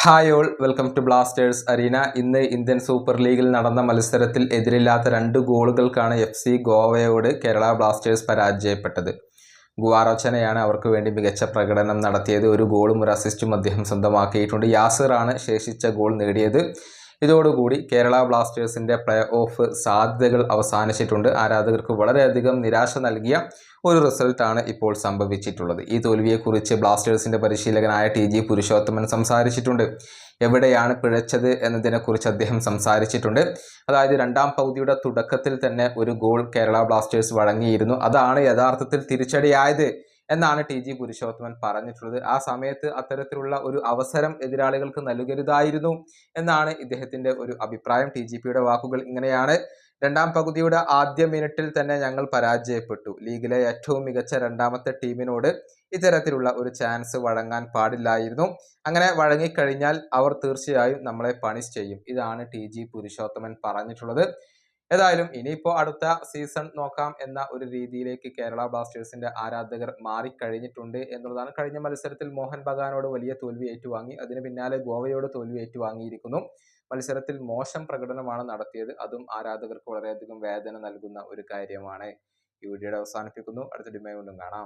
Hi all, welcome to Blasters Arena. ഇന്ന് Indian super ലീഗിൽ നടന്ന മത്സരത്തിൽ എതിരില്ലാത്ത 2 ഗോളുകൾക്കാണ് FC ഗോവയോട് കേരള ബ്ലാസ്റ്റേഴ്സ് പരാജയപ്പെട്ടത്. ഗുവാറോച്ചനെയാണ് അവർക്ക് വേണ്ടി മികച്ച പ്രകടനം നടത്തിയത്. 1 ഗോളും 1 അസിസ്റ്റും അദ്ദേഹം സ്വന്തമാക്കിയിട്ടുണ്ട്. യാസിറാണ് ശേഷിച്ച ഗോൾ നേടിയത്. ഇതോടുകൂടി കേരള ബ്ലാസ്റ്റേഴ്സിൻ്റെ പ്ലേ ഓഫ് സാധ്യതകൾ അവസാനിച്ചിട്ടുണ്ട്. ആരാധകർക്ക് വളരെയധികം നിരാശ നൽകിയ ഒരു റിസൾട്ടാണ് ഇപ്പോൾ സംഭവിച്ചിട്ടുള്ളത്. ഈ തോൽവിയെക്കുറിച്ച് ബ്ലാസ്റ്റേഴ്സിൻ്റെ പരിശീലകനായ TG പുരുഷോത്തമൻ സംസാരിച്ചിട്ടുണ്ട്. എവിടെയാണ് പിഴച്ചത് എന്നതിനെക്കുറിച്ച് അദ്ദേഹം സംസാരിച്ചിട്ടുണ്ട്. അതായത് 2ാം പകുതിയുടെ തുടക്കത്തിൽ തന്നെ 1 ഗോൾ കേരള ബ്ലാസ്റ്റേഴ്സ് വഴങ്ങിയിരുന്നു. അതാണ് യഥാർത്ഥത്തിൽ തിരിച്ചടിയായത് എന്നാണ് TG പുരുഷോത്തമൻ പറഞ്ഞിട്ടുള്ളത്. ആ സമയത്ത് അത്തരത്തിലുള്ള ഒരു അവസരം എതിരാളികൾക്ക് നൽകരുതായിരുന്നു എന്നാണ് ഇദ്ദേഹത്തിൻ്റെ ഒരു അഭിപ്രായം. TGPയുടെ വാക്കുകൾ ഇങ്ങനെയാണ്: 2ാം പകുതിയുടെ ആദ്യ മിനിറ്റിൽ തന്നെ ഞങ്ങൾ പരാജയപ്പെട്ടു. ലീഗിലെ ഏറ്റവും മികച്ച 2ാമത്തെ ടീമിനോട് ഇത്തരത്തിലുള്ള ഒരു ചാൻസ് വഴങ്ങാൻ പാടില്ലായിരുന്നു. അങ്ങനെ വഴങ്ങിക്കഴിഞ്ഞാൽ അവർ തീർച്ചയായും നമ്മളെ പണിഷ് ചെയ്യും. ഇതാണ് TG പുരുഷോത്തമൻ പറഞ്ഞിട്ടുള്ളത്. ഏതായാലും ഇനിയിപ്പോൾ അടുത്ത സീസൺ നോക്കാം എന്ന ഒരു രീതിയിലേക്ക് കേരള ബ്ലാസ്റ്റേഴ്സിന്റെ ആരാധകർ മാറിക്കഴിഞ്ഞിട്ടുണ്ട് എന്നുള്ളതാണ്. കഴിഞ്ഞ മത്സരത്തിൽ മോഹൻ ബഗാനോട് വലിയ തോൽവി ഏറ്റുവാങ്ങി. അതിന് പിന്നാലെ ഗോവയോട് തോൽവി ഏറ്റുവാങ്ങിയിരിക്കുന്നു. മത്സരത്തിൽ മോശം പ്രകടനമാണ് നടത്തിയത്. അതും ആരാധകർക്ക് വളരെയധികം വേദന നൽകുന്ന ഒരു കാര്യമാണ്. ഈ വീഡിയോയുടെ അവസാനിപ്പിക്കുന്നു. അടുത്ത ഡിമേ വീണ്ടും കാണാം.